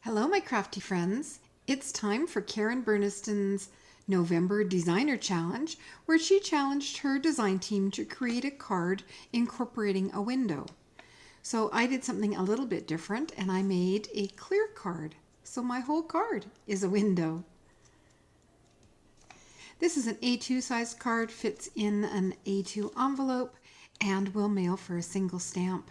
Hello, my crafty friends. It's time for Karen Burniston's November Designer Challenge, where she challenged her design team to create a card incorporating a window. So I did something a little bit different and I made a clear card. So my whole card is a window. This is an A2 size card, fits in an A2 envelope, and will mail for a single stamp.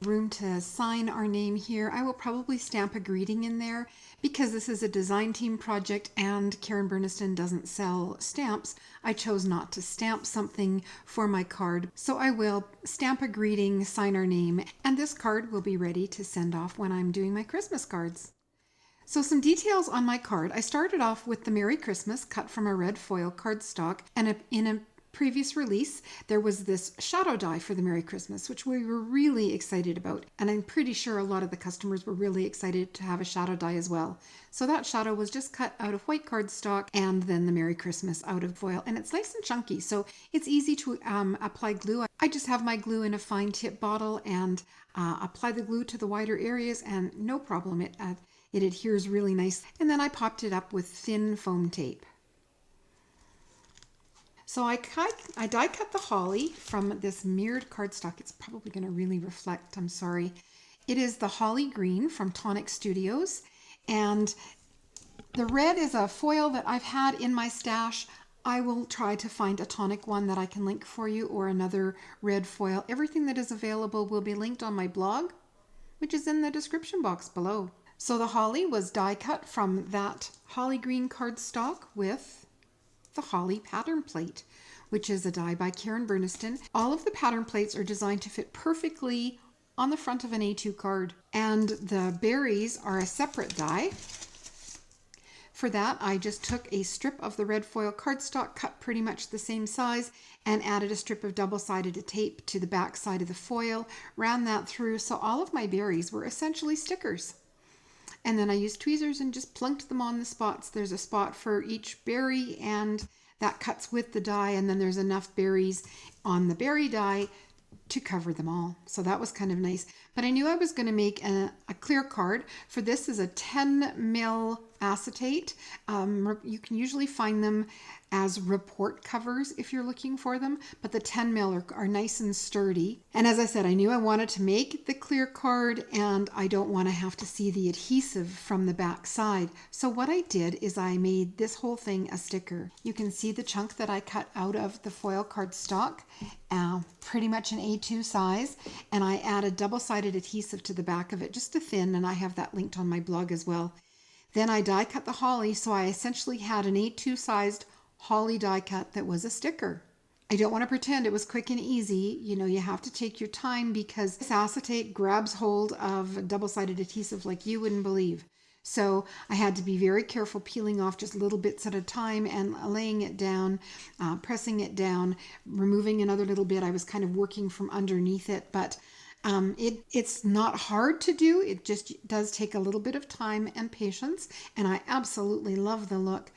Room to sign our name here. I will probably stamp a greeting in there because this is a design team project and Karen Burniston doesn't sell stamps. I chose not to stamp something for my card, so I will stamp a greeting, sign our name, and this card will be ready to send off when I'm doing my Christmas cards. So some details on my card. I started off with the Merry Christmas cut from a red foil cardstock, and in a previous release there was this shadow die for the Merry Christmas, which we were really excited about, and I'm pretty sure a lot of the customers were really excited to have a shadow die as well. So that shadow was just cut out of white cardstock and then the Merry Christmas out of foil, and it's nice and chunky, so it's easy to apply glue. I just have my glue in a fine tip bottle and apply the glue to the wider areas, and no problem, it adheres really nice. And then I popped it up with thin foam tape. So I die cut the holly from this mirrored cardstock. It's probably going to really reflect, I'm sorry. It is the Holly Green from Tonic Studios, and the red is a foil that I've had in my stash. I will try to find a tonic one that I can link for you, or another red foil. Everything that is available will be linked on my blog, which is in the description box below. So the holly was die cut from that Holly Green cardstock with the Holly pattern plate, which is a die by Karen Burniston. All of the pattern plates are designed to fit perfectly on the front of an A2 card, and the berries are a separate die. For that, I just took a strip of the red foil cardstock, cut pretty much the same size, and added a strip of double-sided tape to the back side of the foil, ran that through, so all of my berries were essentially stickers. And then I used tweezers and just plunked them on the spots. There's a spot for each berry, and that cuts with the die, and then there's enough berries on the berry die to cover them all. So that was kind of nice. But I knew I was going to make a clear card. For this is a 10 mil acetate. You can usually find them as report covers if you're looking for them, but the 10 mil are nice and sturdy. And as I said, I knew I wanted to make the clear card and I don't want to have to see the adhesive from the back side. So what I did is I made this whole thing a sticker. You can see the chunk that I cut out of the foil cardstock, pretty much an A2 size, and I added double-sided adhesive to the back of it just to thin, and I have that linked on my blog as well. Then I die cut the holly, so I essentially had an A2 sized holly die cut that was a sticker. I don't want to pretend it was quick and easy. You know, you have to take your time because this acetate grabs hold of double-sided adhesive like you wouldn't believe. So I had to be very careful peeling off just little bits at a time and laying it down, pressing it down, removing another little bit. I was kind of working from underneath it, but it's not hard to do. It just does take a little bit of time and patience, and I absolutely love the look.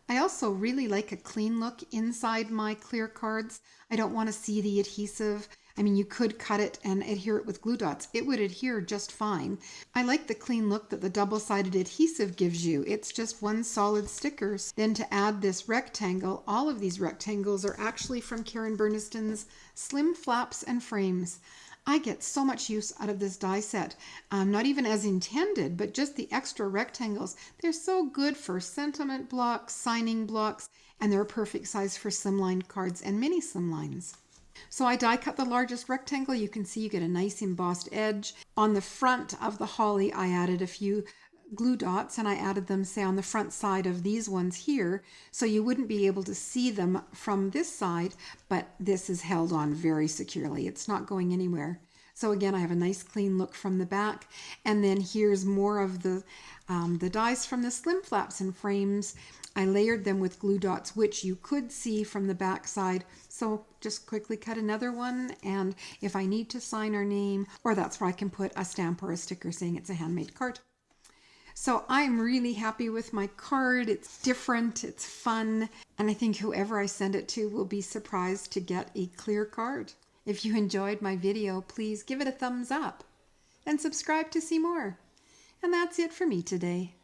I also really like a clean look inside my clear cards. I don't want to see the adhesive. I mean, you could cut it and adhere it with glue dots. It would adhere just fine. I like the clean look that the double-sided adhesive gives you. It's just one solid sticker. Then to add this rectangle, all of these rectangles are actually from Karen Burniston's Slim Flaps and Frames. I get so much use out of this die set, not even as intended, but just the extra rectangles. They're so good for sentiment blocks, signing blocks, and they're a perfect size for slimline cards and mini slimlines. So I die cut the largest rectangle. You can see you get a nice embossed edge. On the front of the holly, I added a few glue dots, and I added them, say, on the front side of these ones here, so you wouldn't be able to see them from this side, but this is held on very securely. It's not going anywhere. So again, I have a nice clean look from the back, and then here's more of the dies from the Slim Flaps and Frames. I layered them with glue dots, which you could see from the back side. So just quickly cut another one, and if I need to sign our name, or that's where I can put a stamp or a sticker saying it's a handmade card. So I'm really happy with my card. It's different, it's fun, and I think whoever I send it to will be surprised to get a clear card. If you enjoyed my video, please give it a thumbs up. and subscribe to see more. And that's it for me today.